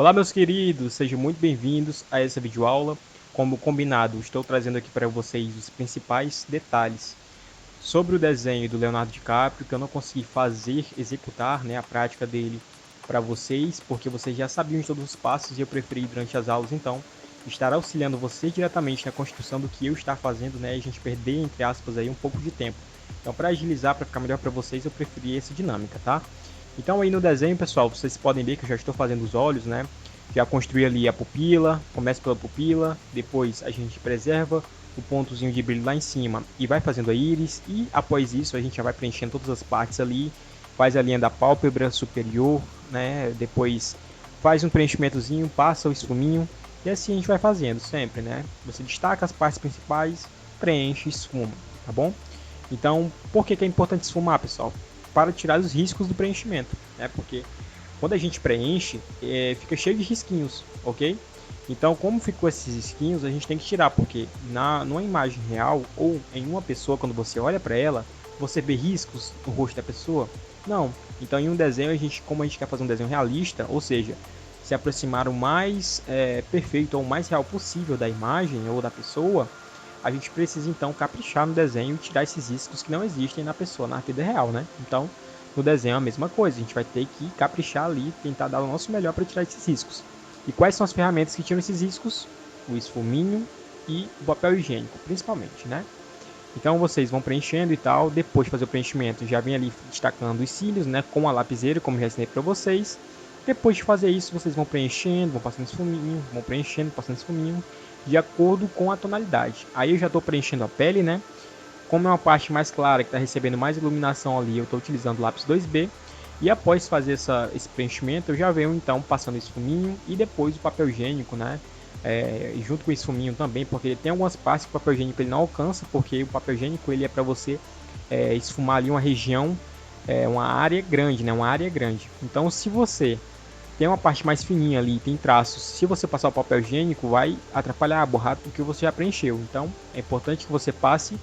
Olá, meus queridos, sejam muito bem-vindos a essa videoaula. Como combinado, estou trazendo aqui para vocês os principais detalhes sobre o desenho do Leonardo DiCaprio, que eu não consegui executar, a prática dele para vocês, porque vocês já sabiam de todos os passos e eu preferi durante as aulas, então, estar auxiliando vocês diretamente na construção do que eu estar fazendo, e a gente perder, entre aspas, aí um pouco de tempo. Então, para agilizar, para ficar melhor para vocês, eu preferi essa dinâmica, tá? Então, aí no desenho, pessoal, vocês podem ver que eu já estou fazendo os olhos, Já construí ali a pupila, começa pela pupila, depois a gente preserva o pontozinho de brilho lá em cima e vai fazendo a íris, e após isso a gente já vai preenchendo todas as partes ali, faz a linha da pálpebra superior, Depois faz um preenchimentozinho, passa o esfuminho, e assim a gente vai fazendo sempre, Você destaca as partes principais, preenche e esfuma, tá bom? Então, por que é importante esfumar, pessoal? Para tirar os riscos do preenchimento, Porque quando a gente preenche, fica cheio de risquinhos, ok? Então, como ficou esses risquinhos, a gente tem que tirar, porque numa imagem real ou em uma pessoa, quando você olha para ela, você vê riscos no rosto da pessoa? Não. Então, em um desenho, como a gente quer fazer um desenho realista, ou seja, se aproximar o mais perfeito ou o mais real possível da imagem ou da pessoa, a gente precisa então caprichar no desenho e tirar esses riscos que não existem na pessoa, na vida real, Então, no desenho é a mesma coisa, a gente vai ter que caprichar ali, tentar dar o nosso melhor para tirar esses riscos. E quais são as ferramentas que tiram esses riscos? O esfuminho e o papel higiênico, principalmente, Então vocês vão preenchendo e tal, depois de fazer o preenchimento, já vem ali destacando os cílios, Com a lapiseira, como já ensinei para vocês. Depois de fazer isso, vocês vão preenchendo, vão passando esfuminho, vão preenchendo, passando esfuminho, de acordo com a tonalidade. Aí eu já estou preenchendo a pele, Como é uma parte mais clara, que está recebendo mais iluminação ali, eu estou utilizando o lápis 2B. E após fazer esse preenchimento, eu já venho então passando esse fuminho e depois o papel higiênico, junto com esse fuminho também, porque tem algumas partes que o papel higiênico ele não alcança, porque o papel higiênico ele é para você esfumar ali uma região, uma área grande, Uma área grande. Então, se você tem uma parte mais fininha ali, tem traços, se você passar o papel higiênico, vai atrapalhar, borrar do que você já preencheu. Então, é importante que você passe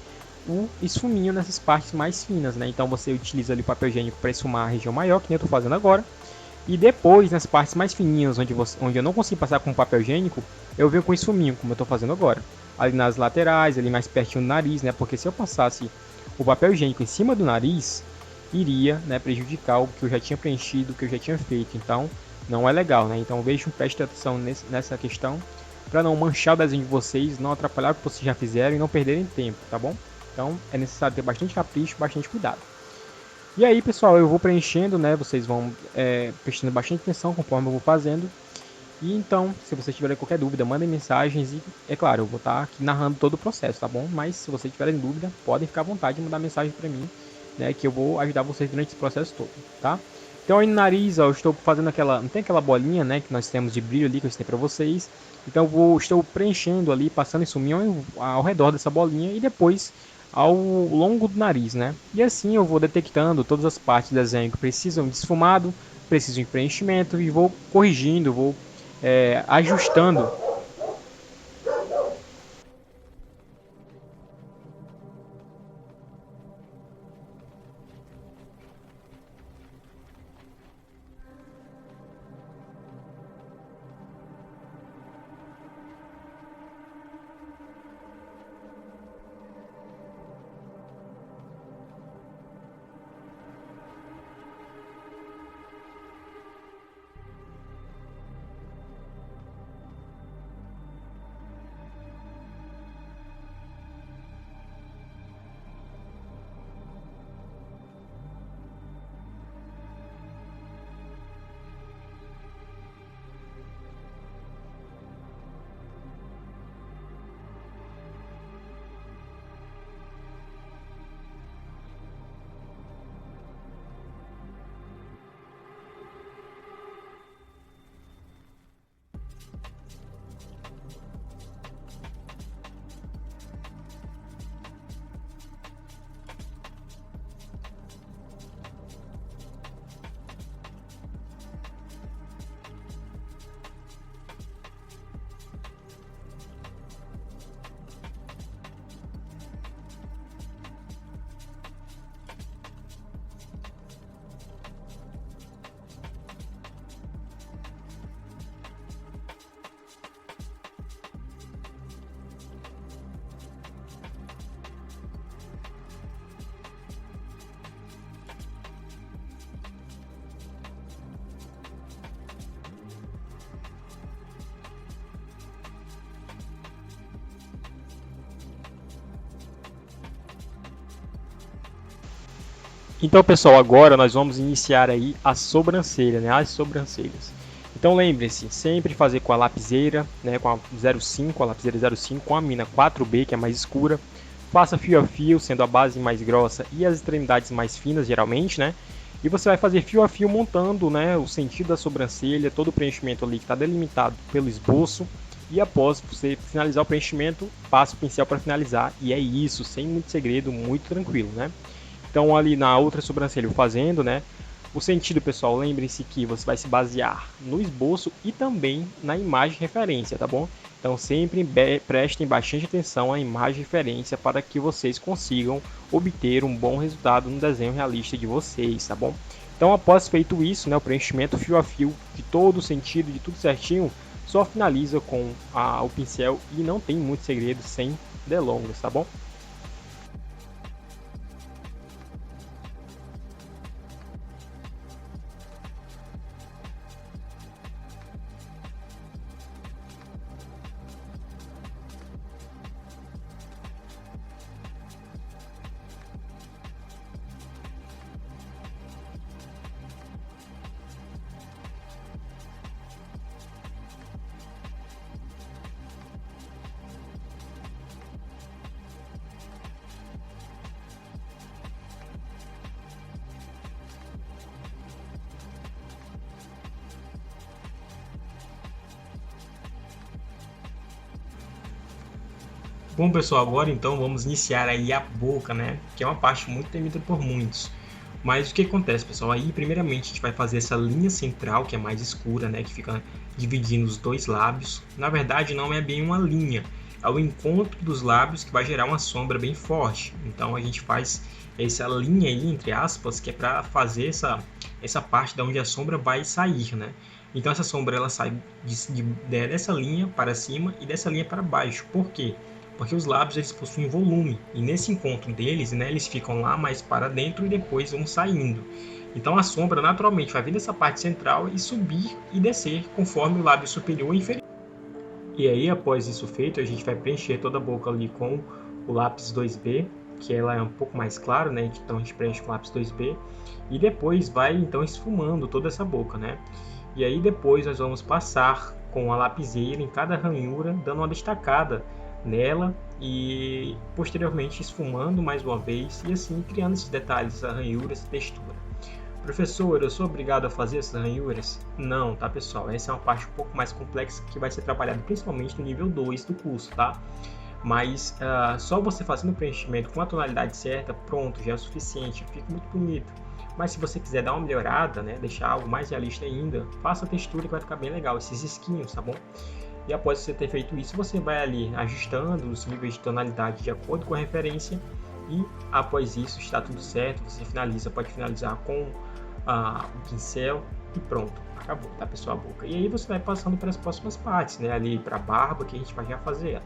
o esfuminho nessas partes mais finas, Então você utiliza ali o papel higiênico para esfumar a região maior, que nem eu estou fazendo agora. E depois, nas partes mais fininhas, onde eu não consigo passar com papel higiênico, eu venho com esfuminho, como eu estou fazendo agora. Ali nas laterais, ali mais pertinho do nariz, Porque se eu passasse o papel higiênico em cima do nariz, iria prejudicar o que eu já tinha preenchido, o que eu já tinha feito. Então, não é legal, Então vejam, preste atenção nessa questão, para não manchar o desenho de vocês, não atrapalhar o que vocês já fizeram e não perderem tempo, tá bom? Então, é necessário ter bastante capricho, bastante cuidado. E aí, pessoal, eu vou preenchendo, Vocês vão prestando bastante atenção conforme eu vou fazendo. E então, se vocês tiverem qualquer dúvida, mandem mensagens e, é claro, eu vou estar aqui narrando todo o processo, tá bom? Mas se vocês tiverem dúvida, podem ficar à vontade de mandar mensagem para mim, Que eu vou ajudar vocês durante esse processo todo, tá? Então aí no nariz, ó, eu estou fazendo aquela, não tem aquela bolinha, que nós temos de brilho ali que eu ensinei para vocês. Então estou preenchendo ali, passando esse suminho ao redor dessa bolinha e depois ao longo do nariz, E assim eu vou detectando todas as partes do desenho que precisam de esfumado, precisam de preenchimento e vou corrigindo, vou ajustando. Então, pessoal, agora nós vamos iniciar aí a sobrancelha, né? As sobrancelhas. Então, lembre-se, sempre fazer com a lapiseira, né? Com a 05, a lapiseira 05, com a mina 4B, que é mais escura. Faça fio a fio, sendo a base mais grossa e as extremidades mais finas, geralmente, né? E você vai fazer fio a fio montando, né, o sentido da sobrancelha, todo o preenchimento ali que está delimitado pelo esboço. E após você finalizar o preenchimento, passa o pincel para finalizar. E é isso, sem muito segredo, muito tranquilo, né? Então ali na outra sobrancelha fazendo, né? O sentido, pessoal, lembrem-se que você vai se basear no esboço e também na imagem referência, tá bom? Então sempre prestem bastante atenção à imagem referência para que vocês consigam obter um bom resultado no desenho realista de vocês, tá bom? Então após feito isso, né, o preenchimento fio a fio de todo o sentido, de tudo certinho, só finaliza com o pincel e não tem muito segredo, sem delongas, tá bom? Bom, pessoal, agora então vamos iniciar aí a boca, né? Que é uma parte muito temida por muitos. Mas o que acontece, pessoal? Aí, primeiramente, a gente vai fazer essa linha central, que é mais escura, né? Que fica dividindo os dois lábios. Na verdade, não é bem uma linha. É o encontro dos lábios que vai gerar uma sombra bem forte. Então, a gente faz essa linha aí, entre aspas, que é para fazer essa parte da onde a sombra vai sair, né? Então, essa sombra, ela sai dessa linha para cima e dessa linha para baixo. Por quê? Porque os lábios eles possuem volume e nesse encontro deles, né, eles ficam lá mais para dentro e depois vão saindo. Então a sombra naturalmente vai vir dessa parte central e subir e descer conforme o lábio superior e inferior. E aí após isso feito, a gente vai preencher toda a boca ali com o lápis 2B, que ela é um pouco mais clara, né? Então a gente preenche com o lápis 2B e depois vai então esfumando toda essa boca, né? E aí depois nós vamos passar com a lapiseira em cada ranhura, dando uma destacada nela e posteriormente esfumando mais uma vez e assim criando esses detalhes, essa ranhura, essa textura. Professor, eu sou obrigado a fazer essas ranhuras? Não, tá pessoal? Essa é uma parte um pouco mais complexa que vai ser trabalhada principalmente no nível 2 do curso, tá? Mas só você fazendo o preenchimento com a tonalidade certa, pronto, já é o suficiente, fica muito bonito. Mas se você quiser dar uma melhorada, né, deixar algo mais realista ainda, faça a textura que vai ficar bem legal, esses risquinhos, tá bom? E após você ter feito isso, você vai ali ajustando os níveis de tonalidade de acordo com a referência. E após isso, está tudo certo, você finaliza, pode finalizar com o pincel e pronto, acabou, tá pessoal, a boca. E aí você vai passando para as próximas partes, né, ali para a barba, que a gente vai já fazer ela.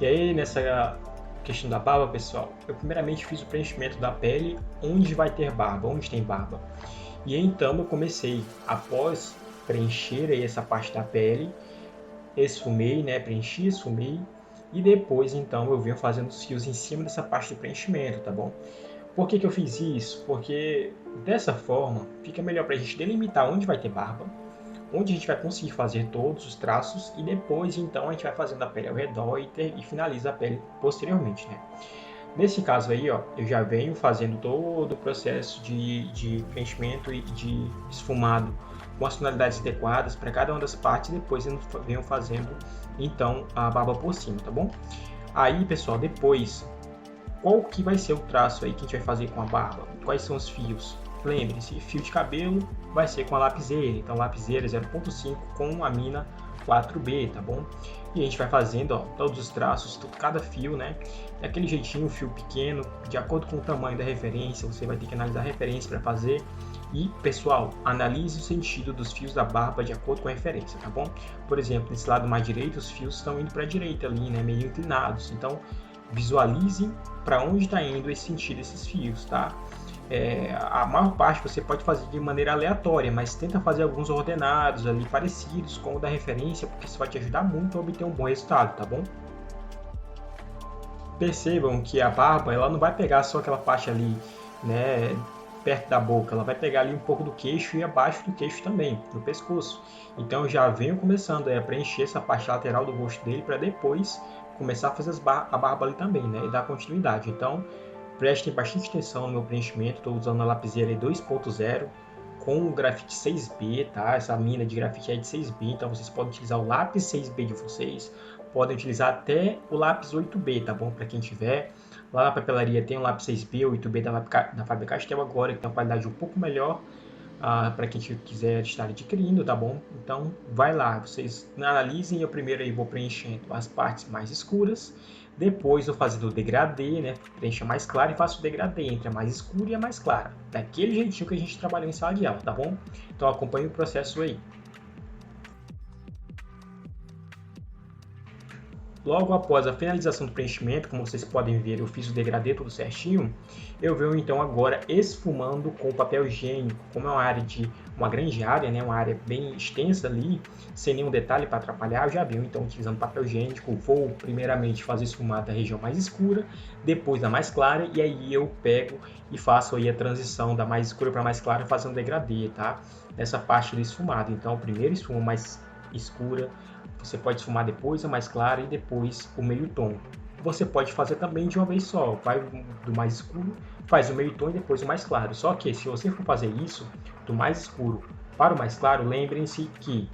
E aí nessa questão da barba, pessoal, eu primeiramente fiz o preenchimento da pele onde vai ter barba, onde tem barba. E então eu comecei, após preencher aí essa parte da pele, esfumei, né, preenchi, esfumei, e depois então eu venho fazendo os fios em cima dessa parte do preenchimento, tá bom? Por que eu fiz isso? Porque dessa forma fica melhor para a gente delimitar onde vai ter barba, onde a gente vai conseguir fazer todos os traços e depois então a gente vai fazendo a pele ao redor e finaliza a pele posteriormente, né? Nesse caso aí, ó, eu já venho fazendo todo o processo de preenchimento e de esfumado com as tonalidades adequadas para cada uma das partes e depois eu venho fazendo então a barba por cima, tá bom? Aí, pessoal, depois, qual que vai ser o traço aí que a gente vai fazer com a barba? Quais são os fios? Lembre-se, fio de cabelo vai ser com a lapiseira, então lapiseira 0.5 com a mina 4B, tá bom? E a gente vai fazendo, ó, todos os traços, cada fio, né? Daquele jeitinho, fio pequeno, de acordo com o tamanho da referência, você vai ter que analisar a referência para fazer. E, pessoal, analise o sentido dos fios da barba de acordo com a referência, tá bom? Por exemplo, nesse lado mais direito, os fios estão indo para a direita ali, né? Meio inclinados, então visualize para onde está indo esse sentido desses fios, tá? A maior parte você pode fazer de maneira aleatória, mas tenta fazer alguns ordenados ali parecidos com o da referência, porque isso vai te ajudar muito a obter um bom resultado, tá bom? Percebam que a barba ela não vai pegar só aquela parte ali, né, perto da boca, ela vai pegar ali um pouco do queixo e abaixo do queixo também, no pescoço. Então eu já venho começando a preencher essa parte lateral do rosto dele para depois começar a fazer a barba ali também, né, e dar continuidade. Então prestem bastante atenção no meu preenchimento, estou usando a lapiseira 2.0 com o grafite 6B, tá? Essa mina de grafite é de 6B, então vocês podem utilizar o lápis 6B de vocês, podem utilizar até o lápis 8B, tá bom? Para quem tiver. Lá na papelaria tem o lápis 6B, 8B da Faber-Castell agora, que tem uma qualidade um pouco melhor para quem quiser estar adquirindo, tá bom? Então vai lá, vocês analisem. Eu primeiro aí vou preenchendo as partes mais escuras, depois vou fazendo o degradê, né? Preencha mais clara e faço o degradê entre a mais escura e a mais clara, daquele jeitinho que a gente trabalhou em sala de aula, tá bom? Então acompanhe o processo aí. Logo após a finalização do preenchimento, como vocês podem ver, eu fiz o degradê tudo certinho, eu venho então agora esfumando com papel higiênico. Como é uma área de uma grande área, né, uma área bem extensa ali, sem nenhum detalhe para atrapalhar, eu já venho então utilizando papel higiênico. Vou primeiramente fazer esfumar da região mais escura, depois da mais clara, e aí eu pego e faço aí a transição da mais escura para mais clara, fazendo degradê, tá? Nessa parte do esfumado. Então, primeiro esfumo mais escura, você pode esfumar depois a mais clara e depois o meio tom. Você pode fazer também de uma vez só, vai do mais escuro, faz o meio tom e depois o mais claro. Só que se você for fazer isso, do mais escuro para o mais claro, lembrem-se que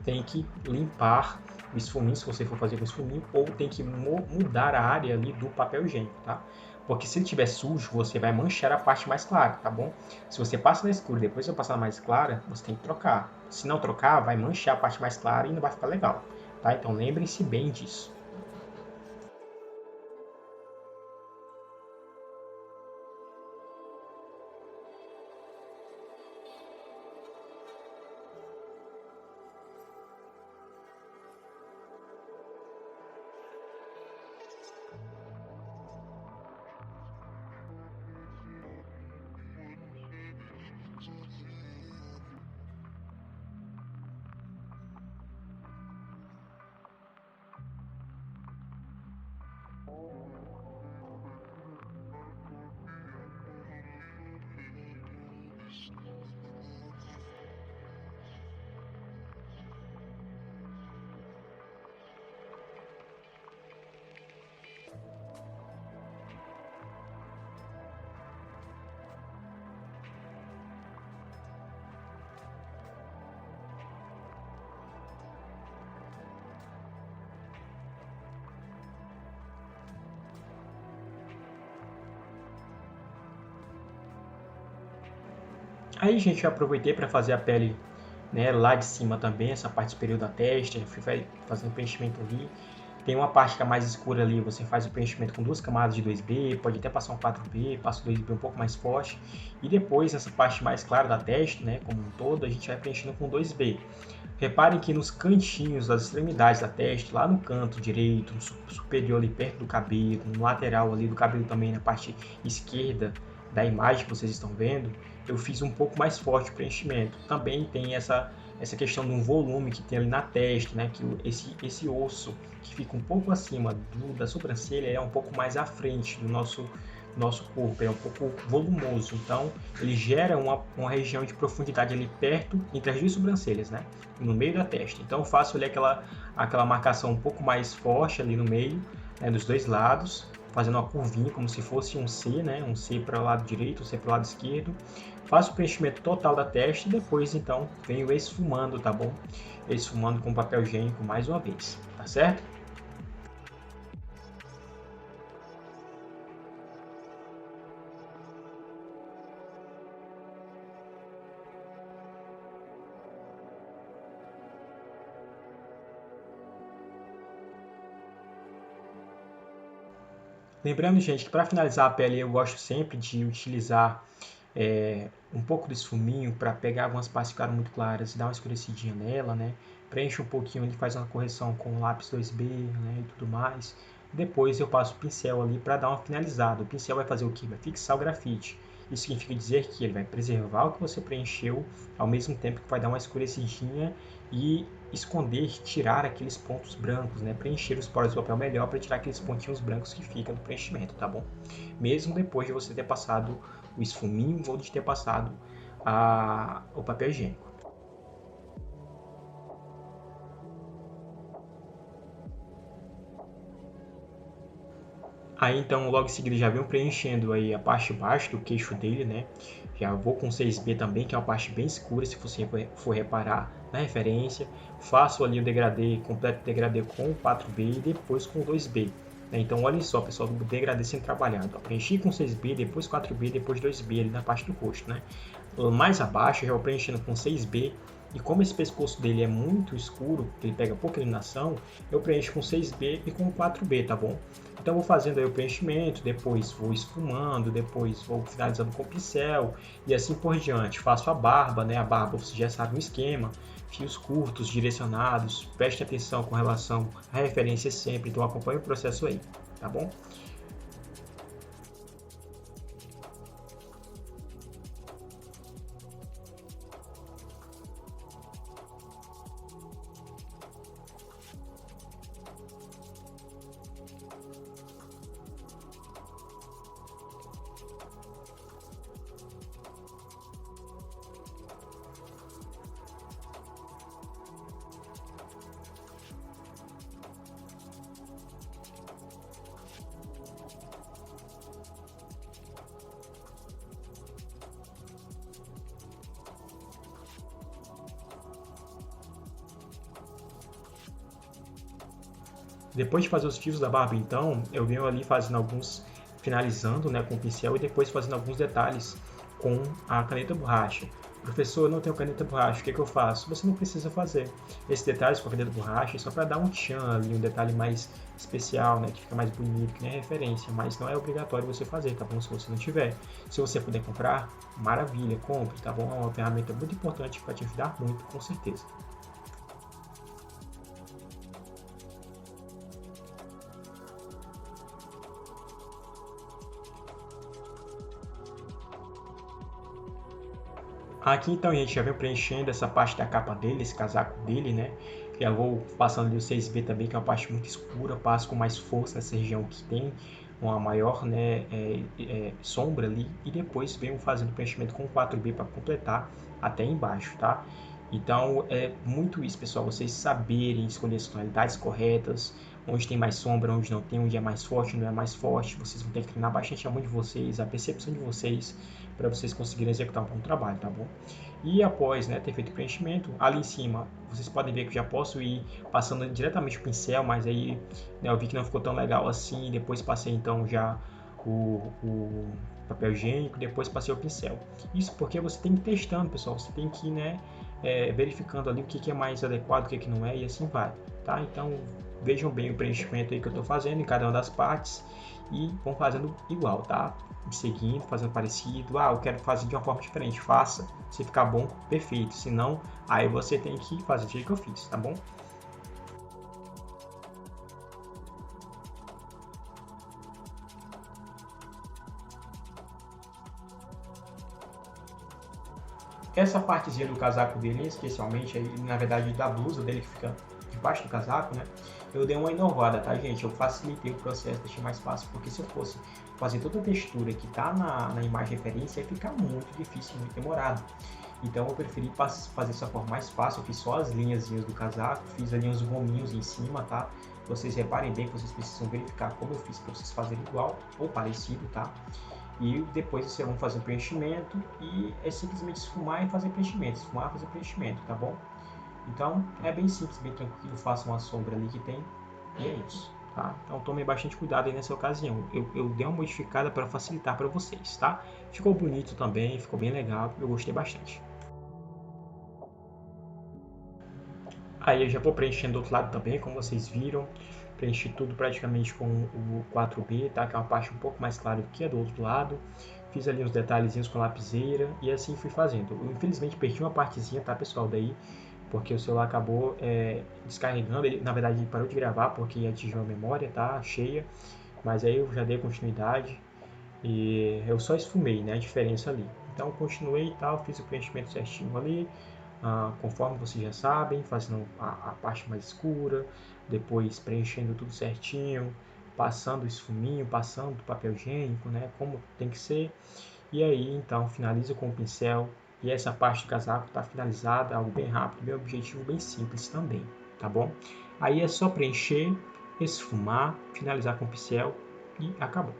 tem que limpar o esfuminho, se você for fazer com esfuminho, ou tem que mudar a área ali do papel higiênico, tá? Porque se ele estiver sujo, você vai manchar a parte mais clara, tá bom? Se você passa na escura e depois você passar na mais clara, você tem que trocar. Se não trocar, vai manchar a parte mais clara e não vai ficar legal, tá? Então lembrem-se bem disso. Aí, gente, eu aproveitei para fazer a pele, né, lá de cima também, essa parte superior da testa, eu fui fazendo preenchimento ali. Tem uma parte que é mais escura ali, você faz o preenchimento com 2 camadas de 2B, pode até passar um 4B, passa o 2B um pouco mais forte. E depois, essa parte mais clara da testa, né, como um todo, a gente vai preenchendo com 2B. Reparem que nos cantinhos, das extremidades da testa, lá no canto direito, no superior ali perto do cabelo, no lateral ali do cabelo também, na parte esquerda da imagem que vocês estão vendo, eu fiz um pouco mais forte o preenchimento. Também tem essa questão de um volume que tem ali na testa, né? Que esse osso que fica um pouco acima da sobrancelha é um pouco mais à frente do nosso corpo, é um pouco volumoso, então ele gera uma região de profundidade ali perto, entre as duas sobrancelhas, né? No meio da testa. Então eu faço ali aquela marcação um pouco mais forte ali no meio, né? Dos dois lados, fazendo uma curvinha como se fosse um C, né? Um C para o lado direito, um C para o lado esquerdo. Faço o preenchimento total da testa e depois então venho esfumando, tá bom? Esfumando com papel higiênico mais uma vez, tá certo? Lembrando, gente, que para finalizar a pele eu gosto sempre de utilizar um pouco desse fuminho para pegar algumas partes que ficaram muito claras e dar uma escurecidinha nela, né? Preenche um pouquinho, ele faz uma correção com o lápis 2B, né, e tudo mais. Depois eu passo o pincel ali para dar uma finalizada. O pincel vai fazer o quê? Vai fixar o grafite. Isso significa dizer que ele vai preservar o que você preencheu, ao mesmo tempo que vai dar uma escurecidinha e esconder, tirar aqueles pontos brancos, né? Preencher os poros do papel melhor para tirar aqueles pontinhos brancos que ficam no preenchimento, tá bom? Mesmo depois de você ter passado o esfuminho ou de ter passado o papel higiênico. Aí então logo em seguida já venho preenchendo aí a parte de baixo do queixo dele, né? Já vou com 6B também, que é uma parte bem escura, se você for reparar na referência. Faço ali o degradê, completo degradê com 4B e depois com 2B. Então olhem só, pessoal, o degradê sendo trabalhado. Preenchi com 6B, depois 4B, depois 2B ali na parte do rosto, né? Mais abaixo já vou preenchendo com 6B. E como esse pescoço dele é muito escuro, ele pega pouca iluminação, eu preencho com 6B e com 4B, tá bom? Então vou fazendo aí o preenchimento, depois vou esfumando, depois vou finalizando com o pincel e assim por diante. Faço a barba, né? A barba você já sabe o esquema, fios curtos, direcionados, preste atenção com relação à referência sempre, então acompanhe o processo aí, tá bom? Depois de fazer os fios da barba, então, eu venho ali fazendo alguns, finalizando, né, com o pincel e depois fazendo alguns detalhes com a caneta borracha. Professor, eu não tenho caneta borracha, o que eu faço? Você não precisa fazer esses detalhes com a caneta borracha, só para dar um tchan ali, um detalhe mais especial, né, que fica mais bonito, que nem referência, mas não é obrigatório você fazer, tá bom? Se você não tiver. Se você puder comprar, maravilha, compre, tá bom? É uma ferramenta muito importante que vai te ajudar muito, com certeza. Aqui então, gente, já vem preenchendo essa parte da capa dele, esse casaco dele, né? Já vou passando ali o 6B também, que é uma parte muito escura, passo com mais força nessa região que tem uma maior, né, sombra ali, e depois venho fazendo o preenchimento com 4B para completar até embaixo, tá? Então é muito isso, pessoal, vocês saberem escolher as tonalidades corretas, onde tem mais sombra, onde não tem, onde é mais forte, onde não é mais forte. Vocês vão ter que treinar bastante a mão de vocês, a percepção de vocês, para vocês conseguirem executar um bom trabalho, tá bom? E após, né, ter feito o preenchimento, ali em cima, vocês podem ver que eu já posso ir passando diretamente o pincel, mas aí, né, eu vi que não ficou tão legal assim, depois passei então já o papel higiênico, depois passei o pincel. Isso porque você tem que ir testando, pessoal, você tem que ir, né, verificando ali o que é mais adequado, o que não é, e assim vai, tá? Então, vejam bem o preenchimento aí que eu estou fazendo em cada uma das partes e vão fazendo igual, tá? Seguindo, fazendo parecido. Ah, eu quero fazer de uma forma diferente, faça. Se ficar bom, perfeito. Se não, aí você tem que fazer do jeito que eu fiz, tá bom? Essa partezinha do casaco dele, especialmente, aí, na verdade da blusa dele que fica debaixo do casaco, né? Eu dei uma inovada, tá, gente? Eu facilitei o processo, deixei mais fácil, porque se eu fosse fazer toda a textura que tá na imagem referência, ia ficar muito difícil, muito demorado. Então eu preferi fazer dessa forma mais fácil, eu fiz só as linhas do casaco, fiz ali uns gominhos em cima, tá? Vocês reparem bem que vocês precisam verificar como eu fiz para vocês fazerem igual ou parecido, tá? E depois vocês vão fazer o preenchimento e é simplesmente esfumar e fazer preenchimento, esfumar e fazer preenchimento, tá bom? Então é bem simples, bem tranquilo, faça uma sombra ali que tem e é isso, tá? Então tomem bastante cuidado aí nessa ocasião. Eu dei uma modificada para facilitar para vocês, tá? Ficou bonito também, ficou bem legal, eu gostei bastante. Aí eu já vou preenchendo do outro lado também, como vocês viram. Preenchi tudo praticamente com o 4B, tá? Que é uma parte um pouco mais clara do que a do outro lado. Fiz ali uns detalhezinhos com lapiseira e assim fui fazendo. Eu infelizmente perdi uma partezinha, tá, pessoal? Daí porque o celular acabou descarregando, ele, na verdade ele parou de gravar porque atingiu a memória, tá cheia, mas aí eu já dei continuidade e eu só esfumei, né, a diferença ali. Então eu continuei e tal, fiz o preenchimento certinho ali, conforme vocês já sabem, fazendo a parte mais escura, depois preenchendo tudo certinho, passando o esfuminho, passando o papel higiênico, né, como tem que ser. E aí, então, finalizo com o pincel. E essa parte do casaco está finalizada, algo bem rápido, bem objetivo, bem simples também, tá bom? Aí é só preencher, esfumar, finalizar com o pincel e acabou.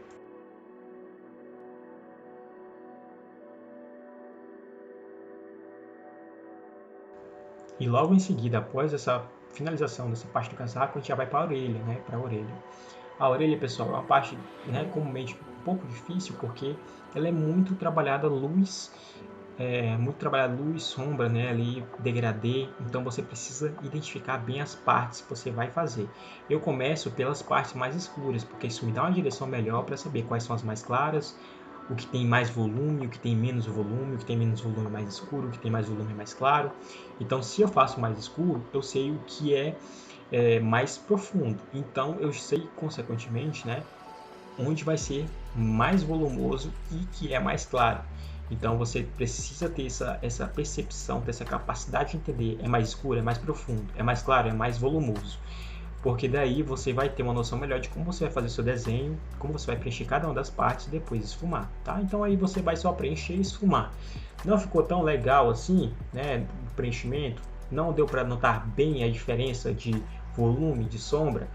E logo em seguida, após essa finalização dessa parte do casaco, a gente já vai para a orelha, né? Para a orelha. A orelha, pessoal, é uma parte, né, comumente um pouco difícil porque ela é muito trabalhada luz, sombra, né, ali, degradê, então você precisa identificar bem as partes que você vai fazer. Eu começo pelas partes mais escuras, porque isso me dá uma direção melhor para saber quais são as mais claras, o que tem mais volume, o que tem menos volume, o que tem menos volume mais escuro, o que tem mais volume mais claro. Então, se eu faço mais escuro, eu sei o que é mais profundo. Então, eu sei, consequentemente, né, onde vai ser mais volumoso e que é mais claro. Então você precisa ter essa percepção, ter essa capacidade de entender, é mais escuro, é mais profundo, é mais claro, é mais volumoso. Porque daí você vai ter uma noção melhor de como você vai fazer seu desenho, como você vai preencher cada uma das partes e depois esfumar, tá? Então aí você vai só preencher e esfumar. Não ficou tão legal assim, né, o preenchimento, não deu para notar bem a diferença de volume, de sombra,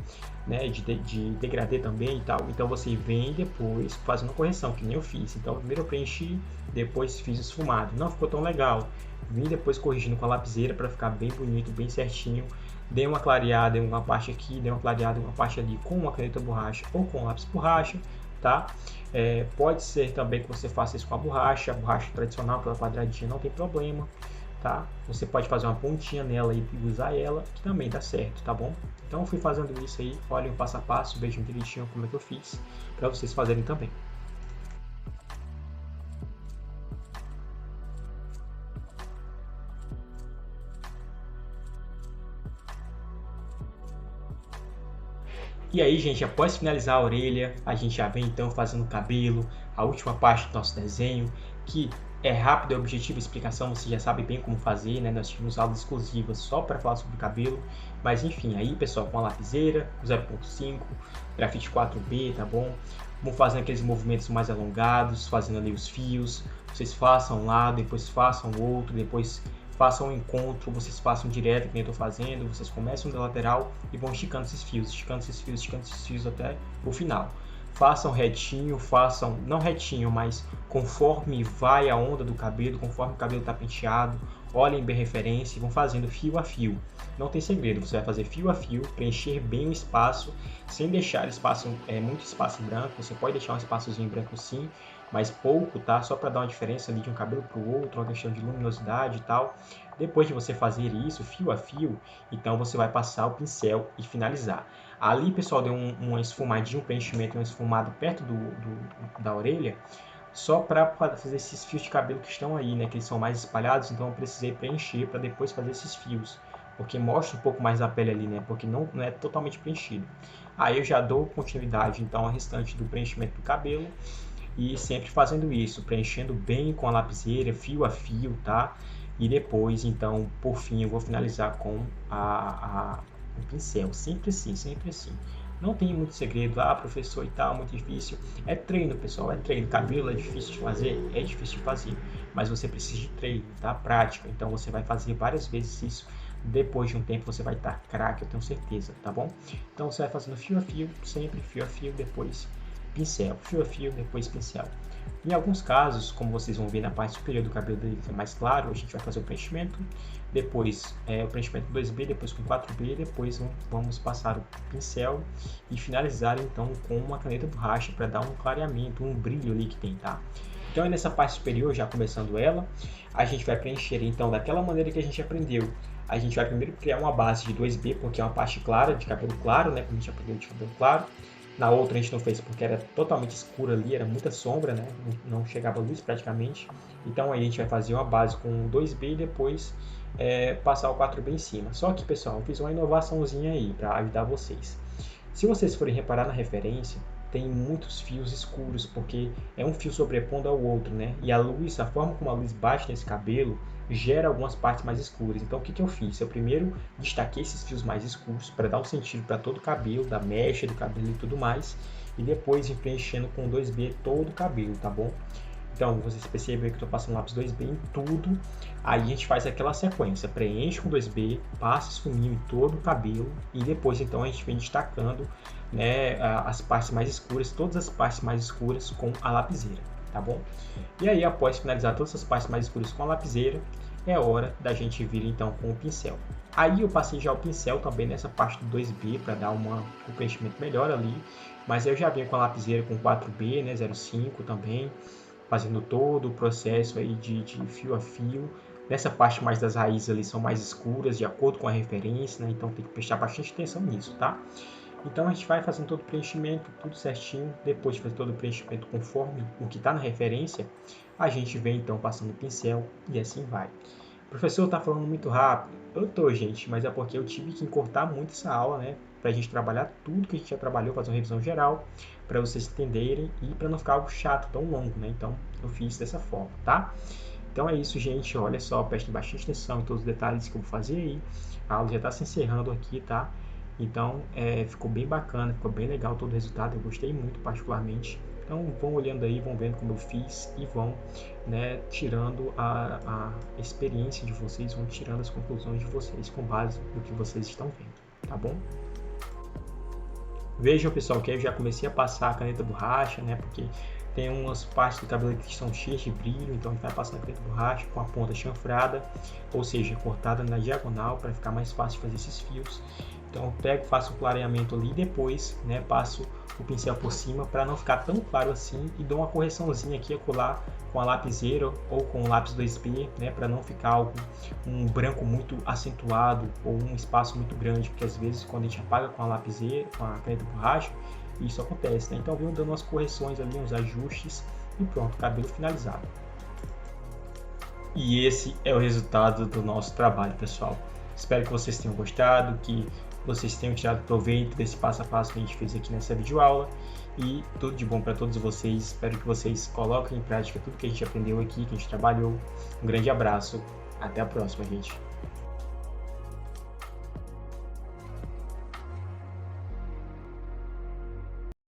né, de degradê também e tal. Então você vem depois faz uma correção, que nem eu fiz. Então primeiro eu preenchi, depois fiz esfumado. Não ficou tão legal. Vim depois corrigindo com a lapiseira para ficar bem bonito, bem certinho. Dei uma clareada em uma parte aqui, dei uma clareada em uma parte ali com uma caneta borracha ou com lápis borracha, tá? Pode ser também que você faça isso com a borracha tradicional, aquela quadradinha, não tem problema, tá? Você pode fazer uma pontinha nela e usar ela, que também dá certo, tá bom? Então eu fui fazendo isso aí, olhem o passo a passo, vejam direitinho como é que eu fiz, para vocês fazerem também. E aí, gente, após finalizar a orelha, a gente já vem então fazendo o cabelo, a última parte do nosso desenho, que é rápido, é objetivo, explicação, você já sabe bem como fazer, né? Nós tivemos aulas exclusivas só para falar sobre o cabelo, mas enfim, aí pessoal, com a lapiseira, 0.5, grafite 4B, tá bom? Vamos fazendo aqueles movimentos mais alongados, fazendo ali os fios, vocês façam um lado, depois façam o outro, depois façam um encontro, vocês façam direto, que nem eu estou fazendo, vocês começam da lateral e vão esticando esses fios, esticando esses fios, esticando esses fios até o final. Façam retinho, façam, não retinho, mas conforme vai a onda do cabelo, conforme o cabelo está penteado, olhem bem a referência e vão fazendo fio a fio. Não tem segredo, você vai fazer fio a fio, preencher bem o espaço, sem deixar espaço, muito espaço em branco, você pode deixar um espaçozinho em branco sim, mas pouco, tá? Só para dar uma diferença ali de um cabelo para o outro, uma questão de luminosidade e tal. Depois de você fazer isso, fio a fio, então você vai passar o pincel e finalizar. Ali, pessoal, deu uma esfumadinha, um preenchimento, um esfumado perto da orelha, só para fazer esses fios de cabelo que estão aí, né? Que eles são mais espalhados, então eu precisei preencher para depois fazer esses fios, porque mostra um pouco mais da pele ali, né? Porque não é totalmente preenchido. Aí eu já dou continuidade, então, ao restante do preenchimento do cabelo, e sempre fazendo isso, preenchendo bem com a lapiseira, fio a fio, tá? E depois, então, por fim, eu vou finalizar com o pincel, sempre assim, sempre assim. Não tem muito segredo, professor e tal, muito difícil. É treino, pessoal, é treino. Cabelo é difícil de fazer? É difícil de fazer, mas você precisa de treino, tá? Prática, então você vai fazer várias vezes isso. Depois de um tempo você vai estar craque, eu tenho certeza, tá bom? Então você vai fazendo fio a fio, sempre fio a fio, depois pincel, fio a fio, depois pincel. Em alguns casos, como vocês vão ver na parte superior do cabelo dele, que é mais claro, a gente vai fazer o preenchimento, depois o preenchimento 2B, depois com 4B, depois vamos passar o pincel e finalizar então com uma caneta borracha para dar um clareamento, um brilho ali que tem, tá? Então é nessa parte superior, já começando ela, a gente vai preencher então daquela maneira que a gente aprendeu. A gente vai primeiro criar uma base de 2B, porque é uma parte clara, de cabelo claro, né? Como a gente aprendeu de cabelo claro. Na outra a gente não fez porque era totalmente escuro ali, era muita sombra, né? Não chegava luz praticamente. Então aí a gente vai fazer uma base com 2B e depois passar o 4B em cima. Só que, pessoal, eu fiz uma inovaçãozinha aí para ajudar vocês. Se vocês forem reparar na referência, tem muitos fios escuros, porque é um fio sobrepondo ao outro, né? E a luz, a forma como a luz bate nesse cabelo, gera algumas partes mais escuras. Então, o que eu fiz? Eu primeiro destaquei esses fios mais escuros para dar um sentido para todo o cabelo, da mecha do cabelo e tudo mais. E depois vim preenchendo com 2B todo o cabelo, tá bom? Então, vocês percebem que eu estou passando lápis 2B em tudo. Aí a gente faz aquela sequência, preenche com 2B, passa esse fuminho em todo o cabelo. E depois, então, a gente vem destacando, né, as partes mais escuras, todas as partes mais escuras com a lapiseira, tá bom? E aí, após finalizar todas as partes mais escuras com a lapiseira, é hora da gente vir, então, com o pincel. Aí eu passei já o pincel também nessa parte do 2B para dar um preenchimento melhor ali. Mas eu já venho com a lapiseira com 4B, né, 0,5 também, fazendo todo o processo aí de fio a fio. Nessa parte mais das raízes ali são mais escuras, de acordo com a referência, né? Então tem que prestar bastante atenção nisso, tá? Então a gente vai fazendo todo o preenchimento, tudo certinho. Depois de fazer todo o preenchimento conforme o que está na referência, a gente vem então passando o pincel e assim vai. Professor, está falando muito rápido. Eu tô, gente, mas é porque eu tive que encurtar muito essa aula, né? Para a gente trabalhar tudo que a gente já trabalhou, fazer uma revisão geral, para vocês entenderem e para não ficar algo chato, tão longo, né? Então, eu fiz dessa forma, tá? Então é isso, gente. Olha só, prestem bastante atenção em todos os detalhes que eu vou fazer aí. A aula já está se encerrando aqui, tá? Então, ficou bem bacana, ficou bem legal todo o resultado. Eu gostei muito, particularmente. Então, vão olhando aí, vão vendo como eu fiz e vão, né, tirando a experiência de vocês, vão tirando as conclusões de vocês com base no que vocês estão vendo, tá bom? Vejam, pessoal, que eu já comecei a passar a caneta borracha, né, porque tem umas partes do cabelo que são cheias de brilho, então a gente vai passar a caneta borracha com a ponta chanfrada, ou seja, cortada na diagonal para ficar mais fácil de fazer esses fios. Então eu pego, faço um clareamento ali e depois, né, passo o pincel por cima para não ficar tão claro assim e dou uma correçãozinha aqui acolá com a lapiseira ou com o lápis 2B, né, para não ficar um branco muito acentuado ou um espaço muito grande, porque às vezes quando a gente apaga com a lapiseira, com a caneta borracha, isso acontece, né? Então eu venho dando umas correções ali, uns ajustes e pronto, cabelo finalizado. E esse é o resultado do nosso trabalho, pessoal. Espero que vocês tenham gostado, que vocês tenham tirado proveito desse passo a passo que a gente fez aqui nessa videoaula. E tudo de bom para todos vocês. Espero que vocês coloquem em prática tudo que a gente aprendeu aqui, que a gente trabalhou. Um grande abraço. Até a próxima, gente.